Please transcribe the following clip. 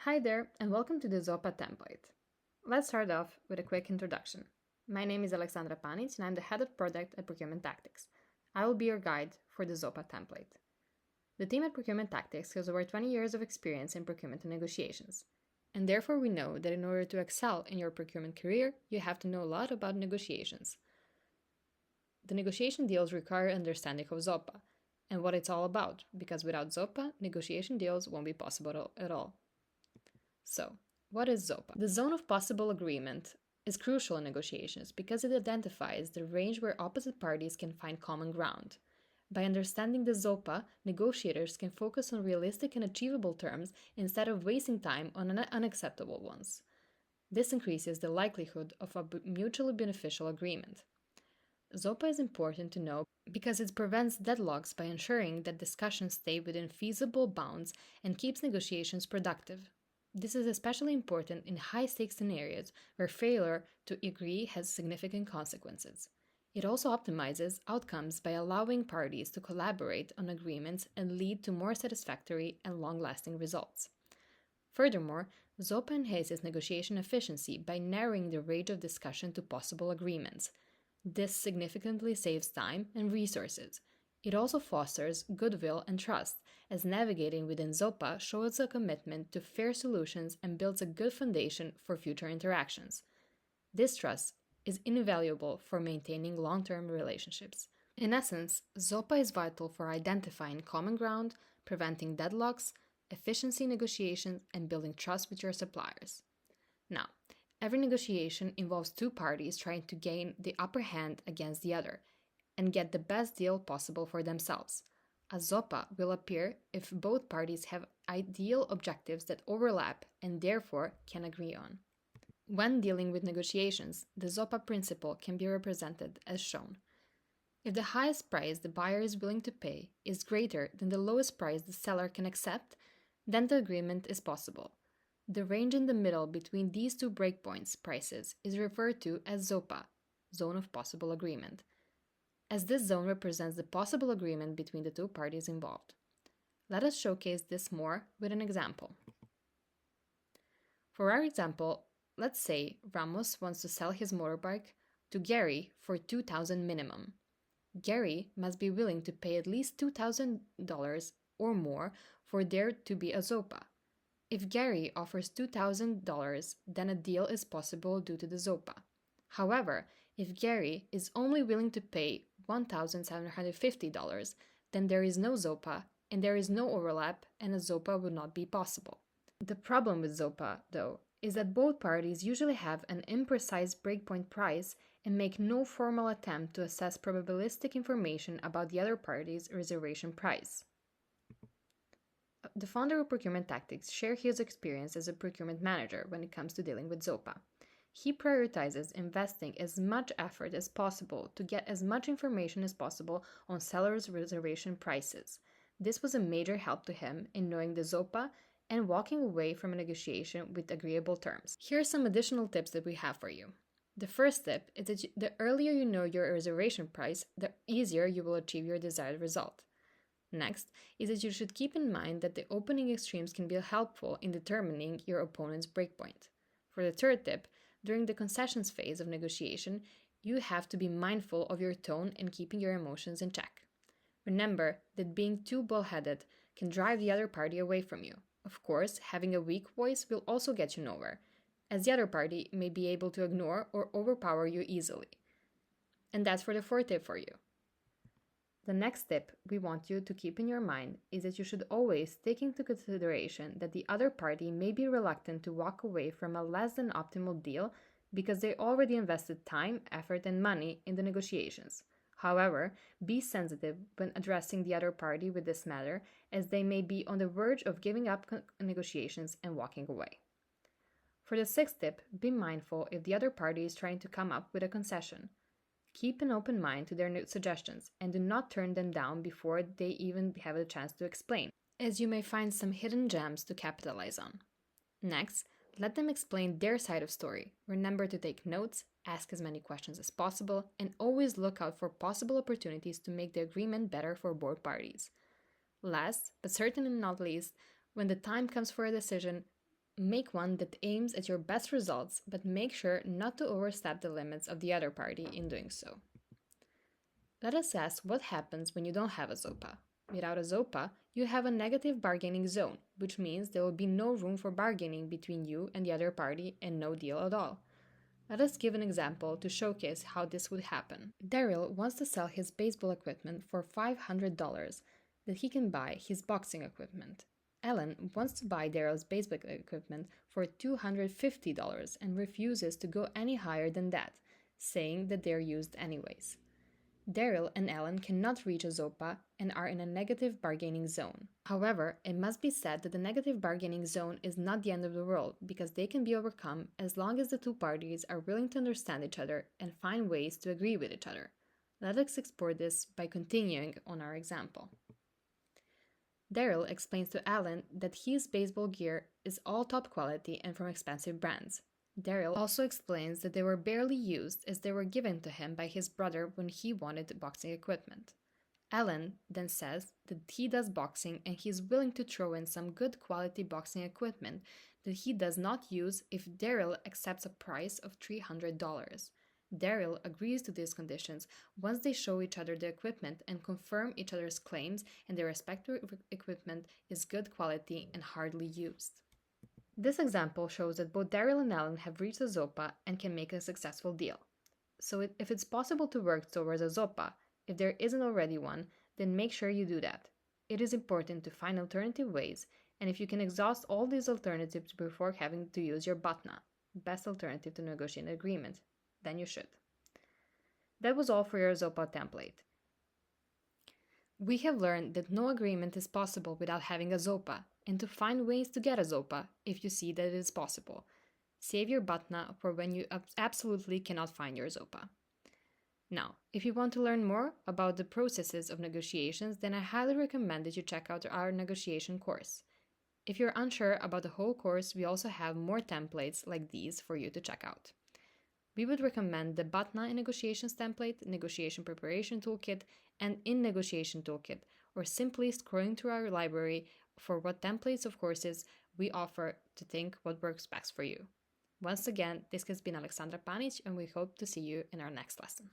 Hi there, and welcome to the Zopa template. Let's start off with a quick introduction. My name is Aleksandra Panic, and I'm the head of product at Procurement Tactics. I will be your guide for the Zopa template. The team at Procurement Tactics has over 20 years of experience in procurement and negotiations, and therefore we know that in order to excel in your procurement career, you have to know a lot about negotiations. The negotiation deals require understanding of Zopa and what it's all about, because without Zopa, negotiation deals won't be possible at all. So, what is Zopa? The zone of possible agreement is crucial in negotiations because it identifies the range where opposite parties can find common ground. By understanding the Zopa, negotiators can focus on realistic and achievable terms instead of wasting time on unacceptable ones. This increases the likelihood of a mutually beneficial agreement. Zopa is important to know because it prevents deadlocks by ensuring that discussions stay within feasible bounds and keeps negotiations productive. This is especially important in high-stakes scenarios where failure to agree has significant consequences. It also optimizes outcomes by allowing parties to collaborate on agreements and lead to more satisfactory and long-lasting results. Furthermore, Zopa enhances negotiation efficiency by narrowing the range of discussion to possible agreements. This significantly saves time and resources. It also fosters goodwill and trust, as navigating within Zopa shows a commitment to fair solutions and builds a good foundation for future interactions. This trust is invaluable for maintaining long-term relationships. In essence, Zopa is vital for identifying common ground, preventing deadlocks, efficiency negotiations, and building trust with your suppliers. Now, every negotiation involves two parties trying to gain the upper hand against the other and get the best deal possible for themselves. A Zopa will appear if both parties have ideal objectives that overlap and therefore can agree on. When dealing with negotiations, the Zopa principle can be represented as shown. If the highest price the buyer is willing to pay is greater than the lowest price the seller can accept, then the agreement is possible. The range in the middle between these two breakpoints prices is referred to as Zopa, zone of possible agreement, as this zone represents the possible agreement between the two parties involved. Let us showcase this more with an example. For our example, let's say Ramos wants to sell his motorbike to Gary for $2,000 minimum. Gary must be willing to pay at least $2,000 or more for there to be a Zopa. If Gary offers $2,000, then a deal is possible due to the Zopa. However, if Gary is only willing to pay $1,750, then there is no Zopa and there is no overlap and a Zopa would not be possible. The problem with Zopa, though, is that both parties usually have an imprecise breakpoint price and make no formal attempt to assess probabilistic information about the other party's reservation price. The founder of Procurement Tactics shares his experience as a procurement manager when it comes to dealing with Zopa. He prioritizes investing as much effort as possible to get as much information as possible on sellers' reservation prices. This was a major help to him in knowing the Zopa and walking away from a negotiation with agreeable terms. Here are some additional tips that we have for you. The first tip is that the earlier you know your reservation price, the easier you will achieve your desired result. Next is that you should keep in mind that the opening extremes can be helpful in determining your opponent's breakpoint. For the third tip, during the concessions phase of negotiation, you have to be mindful of your tone and keeping your emotions in check. Remember that being too bullheaded can drive the other party away from you. Of course, having a weak voice will also get you nowhere, as the other party may be able to ignore or overpower you easily. And that's for the fourth tip for you. The next tip we want you to keep in your mind is that you should always take into consideration that the other party may be reluctant to walk away from a less than optimal deal because they already invested time, effort, and money in the negotiations. However, be sensitive when addressing the other party with this matter, as they may be on the verge of giving up negotiations and walking away. For the sixth tip, be mindful if the other party is trying to come up with a concession. Keep an open mind to their suggestions and do not turn them down before they even have a chance to explain, as you may find some hidden gems to capitalize on. Next, let them explain their side of story. Remember to take notes, ask as many questions as possible, and always look out for possible opportunities to make the agreement better for both parties. Last, but certainly not least, when the time comes for a decision, Make one that aims at your best results, but make sure not to overstep the limits of the other party in doing so. Let us ask what happens when you don't have a Zopa. Without a Zopa, you have a negative bargaining zone, which means there will be no room for bargaining between you and the other party and no deal at all. Let us give an example to showcase how this would happen. Daryl wants to sell his baseball equipment for $500 that he can buy his boxing equipment. Ellen wants to buy Daryl's baseball equipment for $250 and refuses to go any higher than that, saying that they're used anyways. Daryl and Ellen cannot reach a Zopa and are in a negative bargaining zone. However, it must be said that the negative bargaining zone is not the end of the world because they can be overcome as long as the two parties are willing to understand each other and find ways to agree with each other. Let us explore this by continuing on our example. Daryl explains to Alan that his baseball gear is all top quality and from expensive brands. Daryl also explains that they were barely used as they were given to him by his brother when he wanted boxing equipment. Alan then says that he does boxing and he is willing to throw in some good quality boxing equipment that he does not use if Daryl accepts a price of $300. Daryl agrees to these conditions once they show each other the equipment and confirm each other's claims and their respective equipment is good quality and hardly used. This example shows that both Daryl and Alan have reached a Zopa and can make a successful deal. So if it's possible to work towards a Zopa, if there isn't already one, then make sure you do that. It is important to find alternative ways, and if you can exhaust all these alternatives before having to use your BATNA, best alternative to negotiate an agreement, then you should. That was all for your Zopa template. We have learned that no agreement is possible without having a Zopa, and to find ways to get a Zopa if you see that it is possible. Save your BATNA for when you absolutely cannot find your Zopa. Now, if you want to learn more about the processes of negotiations, then I highly recommend that you check out our negotiation course. If you're unsure about the whole course, we also have more templates like these for you to check out. We would recommend the BATNA in Negotiations template, Negotiation Preparation Toolkit, and In Negotiation Toolkit, or simply scrolling through our library for what templates of courses we offer to think what works best for you. Once again, this has been Aleksandra Panic, and we hope to see you in our next lesson.